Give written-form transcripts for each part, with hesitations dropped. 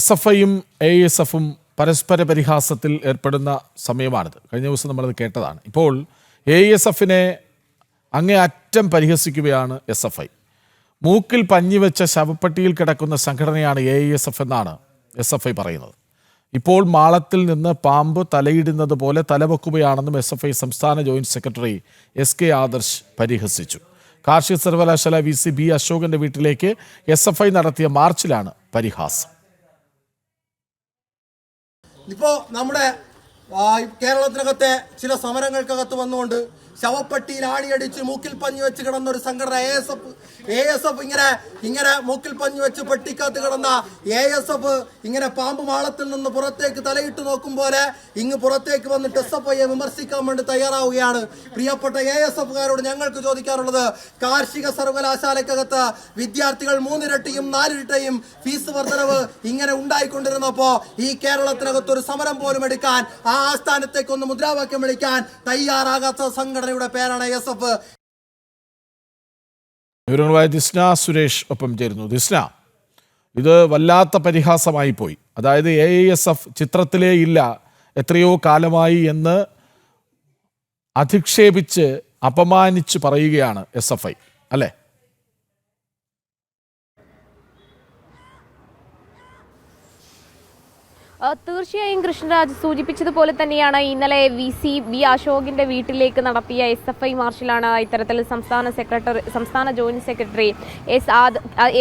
SFIയും ASFും പരസ്പര പരിഹാസത്തിൽ ഏർപ്പെടുന്ന സമയമാണിത്. കഴിഞ്ഞ ദിവസം നമ്മളത് കേട്ടതാണ്. ഇപ്പോൾ ASFിനെ അങ്ങേയറ്റം പരിഹസിക്കുകയാണ് SFI. മൂക്കിൽ പഞ്ഞിവെച്ച ശവപ്പെട്ടിയിൽ കിടക്കുന്ന സംഘടനയാണ് ASF എന്നാണ് SFI പറയുന്നത്. ഇപ്പോൾ മാളത്തിൽ നിന്ന് പാമ്പ് തലയിടുന്നത് പോലെ തലവെക്കുകയാണെന്നും SFI സംസ്ഥാന ജോയിന്റ് സെക്രട്ടറി SK ആദർശ് പരിഹസിച്ചു. കാർഷിക സർവകലാശാല VC B അശോകന്റെ വീട്ടിലേക്ക് SFI നടത്തിയ മാർച്ചിലാണ് പരിഹാസം. ഇപ്പോൾ നമ്മുടെ കേരളത്തിനകത്തെ ചില സമരങ്ങൾക്കകത്ത് വന്നുകൊണ്ട് ശവപ്പെട്ടിയിൽ ആണിയടിച്ച് മൂക്കിൽ പഞ്ഞു വെച്ച് കിടന്ന ഒരു സംഘടന ASF ഇങ്ങനെ മൂക്കിൽ പഞ്ഞു വെച്ച് പെട്ടിക്കകത്ത് കിടന്ന ASF ഇങ്ങനെ പാമ്പ് മാളത്തിൽ നിന്ന് പുറത്തേക്ക് തലയിട്ട് നോക്കും പോലെ ഇങ്ങ് പുറത്തേക്ക് വന്നിട്ട് SFIയെ വിമർശിക്കാൻ വേണ്ടി തയ്യാറാവുകയാണ്. പ്രിയപ്പെട്ട ASFകാരോട് ഞങ്ങൾക്ക് ചോദിക്കാറുള്ളത്, കാർഷിക സർവകലാശാലക്കകത്ത് വിദ്യാർത്ഥികൾ 3 ഇരട്ടിയും 4 ഇരട്ടിയും ഫീസ് വർധനവ് ഇങ്ങനെ ഉണ്ടായിക്കൊണ്ടിരുന്നപ്പോ ഈ കേരളത്തിനകത്ത് ഒരു സമരം പോലും എടുക്കാൻ, ആ ആസ്ഥാനത്തേക്ക് ഒന്ന് മുദ്രാവാക്യം വിളിക്കാൻ തയ്യാറാകാത്ത സംഘടനയുടെ പേരാണ് ASF. വിവരങ്ങളുമായി ദിസ്ന സുരേഷ് ഒപ്പം ചേരുന്നു. ദിസ്ന, ഇത് വല്ലാത്ത പരിഹാസമായി പോയി. അതായത് ASF ചിത്രത്തിലേ ഇല്ല, എത്രയോ കാലമായി എന്ന് അധിക്ഷേപിച്ച് അപമാനിച്ച് പറയുകയാണ് SFI, അല്ലേ? തീർച്ചയായും കൃഷ്ണരാജ് സൂചിപ്പിച്ചതുപോലെ തന്നെയാണ് ഇന്നലെ VC B അശോകിന്റെ വീട്ടിലേക്ക് നടത്തിയ SFI മാർച്ചിലാണ് ഇത്തരത്തിൽ സംസ്ഥാന ജോയിന്റ് സെക്രട്ടറി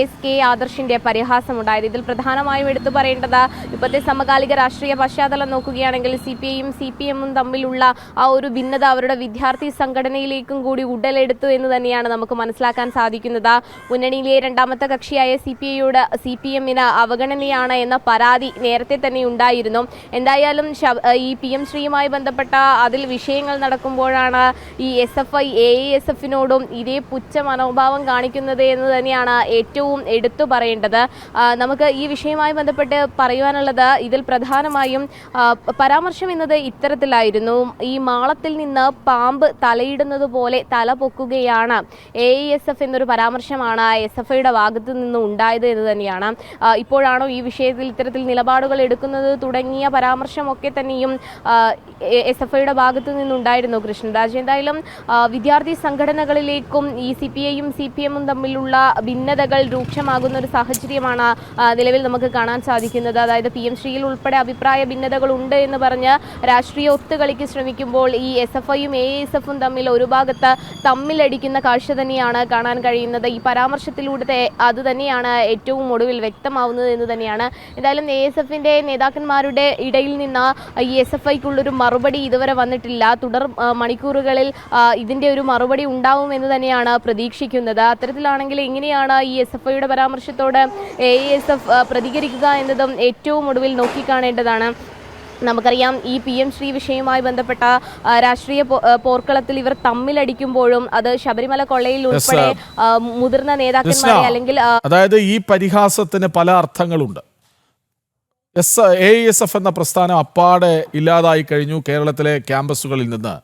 SK ആദർശിന്റെ പരിഹാസമുണ്ടായത്. ഇതിൽ പ്രധാനമായും എടുത്തു പറയേണ്ടത് ഇപ്പോഴത്തെ സമകാലിക രാഷ്ട്രീയ പശ്ചാത്തലം നോക്കുകയാണെങ്കിൽ CPIയും CPMും തമ്മിലുള്ള ആ ഒരു ഭിന്നത അവരുടെ വിദ്യാർത്ഥി സംഘടനയിലേക്കും കൂടി ഉടലെടുത്തു എന്ന് തന്നെയാണ് നമുക്ക് മനസ്സിലാക്കാൻ സാധിക്കുന്നത്. മുന്നണിയിലെ രണ്ടാമത്തെ കക്ഷിയായ CPIയോട് CPMന് അവഗണനയാണ് എന്ന പരാതി നേരത്തെ തന്നെ ഉണ്ടായിരുന്നു. എന്തായാലും ഈ PM ശ്രീയുമായി ബന്ധപ്പെട്ട അതിൽ വിഷയങ്ങൾ നടക്കുമ്പോഴാണ് ഈ SFI ASFിനോടും ഇതേ പുച്ഛ മനോഭാവം കാണിക്കുന്നത് എന്ന് തന്നെയാണ് ഏറ്റവും എടുത്തു പറയേണ്ടത്. നമുക്ക് ഈ വിഷയവുമായി ബന്ധപ്പെട്ട് പറയുവാനുള്ളത്, ഇതിൽ പ്രധാനമായും പരാമർശം എന്നത് ഇത്തരത്തിലായിരുന്നു. ഈ മാളത്തിൽ നിന്ന് പാമ്പ് തലയിടുന്നത് പോലെ തല പൊക്കുകയാണ് ASF എന്നൊരു പരാമർശമാണ് SFIയുടെ ഭാഗത്ത് നിന്ന് ഉണ്ടായത് എന്ന് തന്നെയാണ്. ഇപ്പോഴാണോ ഈ വിഷയത്തിൽ ഇത്തരത്തിൽ നിലപാടുകൾ എടുക്കുന്നത് തുടങ്ങിയ പരാമർശമൊക്കെ തന്നെയും SFIയുടെ ഭാഗത്തു നിന്നുണ്ടായിരുന്നു കൃഷ്ണരാജ്. എന്തായാലും വിദ്യാർത്ഥി സംഘടനകളിലേക്കും ഈ CPIയും CPMും തമ്മിലുള്ള ഭിന്നതകൾ രൂക്ഷമാകുന്ന ഒരു സാഹചര്യമാണ് നിലവിൽ നമുക്ക് കാണാൻ സാധിക്കുന്നത്. അതായത് PM ശ്രീയിൽ ഉൾപ്പെടെ അഭിപ്രായ ഭിന്നതകൾ ഉണ്ട് എന്ന് പറഞ്ഞ് രാഷ്ട്രീയ ഒത്തുകളിക്ക് ശ്രമിക്കുമ്പോൾ ഈ SFIയും ASFും തമ്മിൽ ഒരു ഭാഗത്ത് തമ്മിലടിക്കുന്ന കാഴ്ച തന്നെയാണ് കാണാൻ കഴിയുന്നത്. ഈ പരാമർശത്തിലൂടെ അത് തന്നെയാണ് ഏറ്റവും ഒടുവിൽ വ്യക്തമാവുന്നത് എന്ന് തന്നെയാണ്. എന്തായാലും ASFിന്റെ നേതാക്കന്മാരുടെ ഇടയിൽ നിന്ന് ഈ SFIക്കുള്ളൊരു മറുപടി ഇതുവരെ വന്നിട്ടില്ല. തുടർ മണിക്കൂറുകളിൽ ഇതിന്റെ ഒരു മറുപടി ഉണ്ടാവും എന്ന് തന്നെയാണ് പ്രതീക്ഷിക്കുന്നത്. അത്തരത്തിലാണെങ്കിൽ എങ്ങനെയാണ് ഈ SFIയുടെ പരാമർശത്തോട് ASF പ്രതികരിക്കുക എന്നതും ഏറ്റവും ഒടുവിൽ നോക്കിക്കാണേണ്ടതാണ്. നമുക്കറിയാം, ഈ PM ശ്രീ വിഷയവുമായി ബന്ധപ്പെട്ട രാഷ്ട്രീയ പോർക്കളത്തിൽ ഇവർ തമ്മിലടിക്കുമ്പോഴും അത് ശബരിമല കൊള്ളയിൽ ഉൾപ്പെടെ മുതിർന്ന നേതാക്കന്മാരെ അല്ലെങ്കിൽ അതായത് ഈ പരിഹാസത്തിന് പല അർത്ഥങ്ങളുണ്ട്. ASF എന്ന പ്രസ്ഥാനം അപ്പാടെ ഇല്ലാതായി കഴിഞ്ഞു കേരളത്തിലെ ക്യാമ്പസുകളിൽ നിന്ന്.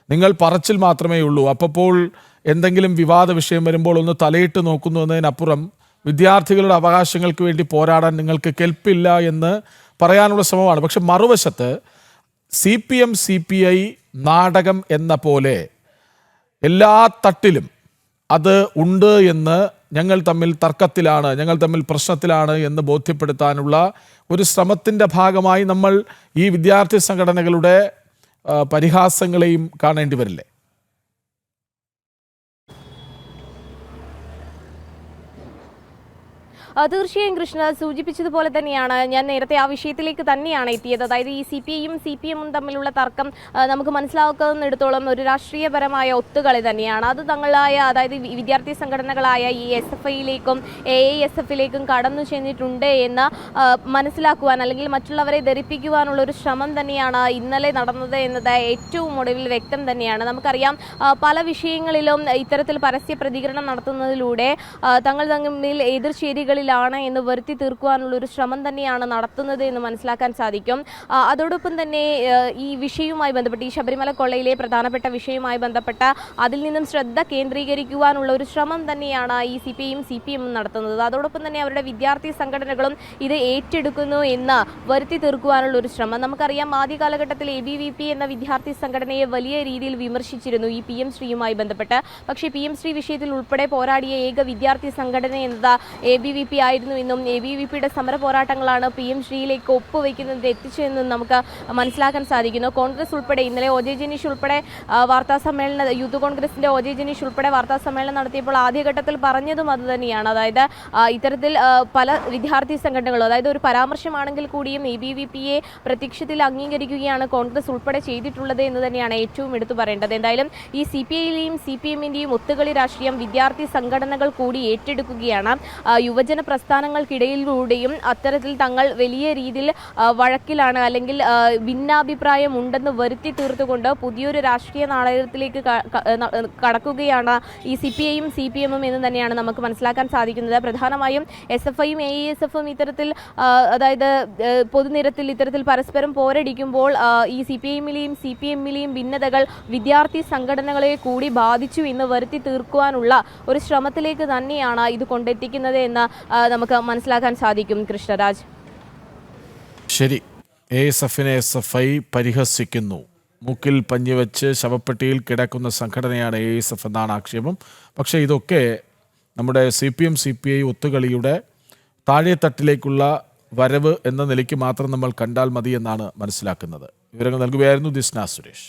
നിങ്ങൾ പറച്ചിൽ മാത്രമേ ഉള്ളൂ. അപ്പോൾ എന്തെങ്കിലും വിവാദ വിഷയം വരുമ്പോൾ ഒന്ന് തലയിട്ട് നോക്കുന്നു എന്നതിനപ്പുറം വിദ്യാർത്ഥികളുടെ അവകാശങ്ങൾക്ക് വേണ്ടി പോരാടാൻ നിങ്ങൾക്ക് കെൽപ്പില്ല എന്ന് പറയാനുള്ള ശ്രമമാണ്. പക്ഷെ മറുവശത്ത് CPM CPI നാടകം എന്ന പോലെ എല്ലാ തട്ടിലും അത് ഉണ്ട് എന്ന്, ഞങ്ങൾ തമ്മിൽ തർക്കത്തിലാണ്, ഞങ്ങൾ തമ്മിൽ പ്രശ്നത്തിലാണ് എന്ന് ബോധ്യപ്പെടുത്താനുള്ള ഒരു ശ്രമത്തിൻ്റെ ഭാഗമായി നമ്മൾ ഈ വിദ്യാർത്ഥി സംഘടനകളുടെ പരിഹാസങ്ങളെയും കാണേണ്ടി വരില്ലേ? തീർച്ചയായും കൃഷ്ണ സൂചിപ്പിച്ചതുപോലെ തന്നെയാണ്. ഞാൻ നേരത്തെ ആ വിഷയത്തിലേക്ക് തന്നെയാണ് എത്തിയത്. അതായത് ഈ CPIയും CPMും തമ്മിലുള്ള തർക്കം നമുക്ക് മനസ്സിലാക്കുന്നിടത്തോളം ഒരു രാഷ്ട്രീയപരമായ ഒത്തുകളി തന്നെയാണ്. അത് തങ്ങളായ, അതായത് വിദ്യാർത്ഥി സംഘടനകളായ ഈ SFIയിലേക്കും ASFിലേക്കും കടന്നു ചെന്നിട്ടുണ്ട് എന്ന് മനസ്സിലാക്കുവാൻ അല്ലെങ്കിൽ മറ്റുള്ളവരെ ധരിപ്പിക്കുവാനുള്ള ഒരു ശ്രമം തന്നെയാണ് ഇന്നലെ നടന്നത് എന്നത് ഏറ്റവും ഒടുവിൽ വ്യക്തം തന്നെയാണ്. നമുക്കറിയാം, പല വിഷയങ്ങളിലും ഇത്തരത്തിൽ പരസ്യ പ്രതികരണം നടത്തുന്നതിലൂടെ തങ്ങൾ തമ്മിൽ എതിർചേരികളിൽ ഒത്തുകളിലാണ് എന്ന് വരുത്തി തീർക്കുവാനുള്ള ഒരു ശ്രമം തന്നെയാണ് നടത്തുന്നത് എന്ന് മനസ്സിലാക്കാൻ സാധിക്കും. അതോടൊപ്പം തന്നെ ഈ വിഷയവുമായി ബന്ധപ്പെട്ട്, ഈ ശബരിമല കൊള്ളയിലെ പ്രധാനപ്പെട്ട വിഷയവുമായി ബന്ധപ്പെട്ട അതിൽ നിന്നും ശ്രദ്ധ കേന്ദ്രീകരിക്കുവാനുള്ള ഒരു ശ്രമം തന്നെയാണ് ഈ CPIയും CPMും നടത്തുന്നത്. അതോടൊപ്പം തന്നെ അവരുടെ വിദ്യാർത്ഥി സംഘടനകളും ഇത് ഏറ്റെടുക്കുന്നു എന്ന് വരുത്തി തീർക്കുവാനുള്ള ഒരു ശ്രമം. നമുക്കറിയാം, ആദ്യ കാലഘട്ടത്തിൽ ABVP എന്ന വിദ്യാർത്ഥി സംഘടനയെ വലിയ രീതിയിൽ വിമർശിച്ചിരുന്നു ഈ PM ശ്രീയുമായി ബന്ധപ്പെട്ട്. പക്ഷേ PM ശ്രീ വിഷയത്തിൽ ഉൾപ്പെടെ പോരാടിയ ഏക വിദ്യാർത്ഥി സംഘടന എന്നത് ABVP ആയിരുന്നു എന്നും ABVPയുടെ സമര പോരാട്ടങ്ങളാണ് PM ശ്രീയിലേക്ക് ഒപ്പുവെക്കുന്നത് എത്തിച്ചതെന്നും നമുക്ക് മനസ്സിലാക്കാൻ സാധിക്കുന്നു. കോൺഗ്രസ് ഉൾപ്പെടെ ഇന്നലെ OJ ജനീഷ് ഉൾപ്പെടെ യൂത്ത് കോൺഗ്രസിന്റെ OJ ജനീഷ് ഉൾപ്പെടെ വാർത്താ സമ്മേളനം നടത്തിയപ്പോൾ ആദ്യഘട്ടത്തിൽ പറഞ്ഞതും അത് തന്നെയാണ്. അതായത് ഇത്തരത്തിൽ പല വിദ്യാർത്ഥി സംഘടനകളും, അതായത് ഒരു പരാമർശമാണെങ്കിൽ കൂടിയും ABVPയെ പ്രത്യക്ഷത്തിൽ അംഗീകരിക്കുകയാണ് കോൺഗ്രസ് ഉൾപ്പെടെ ചെയ്തിട്ടുള്ളത് എന്ന് തന്നെയാണ് ഏറ്റവും എടുത്തു പറയേണ്ടത്. എന്തായാലും ഈ CPIയിലെയും CPMന്റെയും ഒത്തുകളി രാഷ്ട്രീയം വിദ്യാർത്ഥി സംഘടനകൾ കൂടി ഏറ്റെടുക്കുകയാണ്. യുവജന പ്രസ്ഥാനങ്ങൾക്കിടയിലൂടെയും അത്തരത്തിൽ തങ്ങൾ വലിയ രീതിയിൽ വഴക്കിലാണ്, അല്ലെങ്കിൽ ഭിന്നാഭിപ്രായം ഉണ്ടെന്ന് വരുത്തി തീർത്തുകൊണ്ട് പുതിയൊരു രാഷ്ട്രീയ നാടകത്തിലേക്ക് കടക്കുകയാണ് ഈ CPIയും CPMും എന്ന് തന്നെയാണ് നമുക്ക് മനസ്സിലാക്കാൻ സാധിക്കുന്നത്. പ്രധാനമായും SFIയും AESFും ഇത്തരത്തിൽ, അതായത് പൊതുനിരത്തിൽ ഇത്തരത്തിൽ പരസ്പരം പോരടിക്കുമ്പോൾ ഈ CPIയിലെയും CPMിലെയും ഭിന്നതകൾ വിദ്യാർത്ഥി സംഘടനകളെ കൂടി ബാധിച്ചു എന്ന് വരുത്തി തീർക്കുവാനുള്ള ഒരു ശ്രമത്തിലേക്ക് തന്നെയാണ് ഇത് കൊണ്ടെത്തിക്കുന്നത് എന്ന് നമുക്ക് മനസ്സിലാക്കാൻ സാധിക്കും. കൃഷ്ണരാജ്, ശരി. ASFനെ SFI പരിഹസിക്കുന്നു. മൂക്കിൽ പഞ്ഞിവെച്ച് ശവപ്പെട്ടിയിൽ കിടക്കുന്ന സംഘടനയാണ് ASF എന്നാണ് ആക്ഷേപം. പക്ഷേ ഇതൊക്കെ നമ്മുടെ CPM CPI ഒത്തുകളിയുടെ താഴെത്തട്ടിലേക്കുള്ള വരവ് എന്ന നിലയ്ക്ക് മാത്രം നമ്മൾ കണ്ടാൽ മതി എന്നാണ് മനസ്സിലാക്കുന്നത്. വിവരങ്ങൾ നൽകുകയായിരുന്നു ദിസ്ന സുരേഷ്.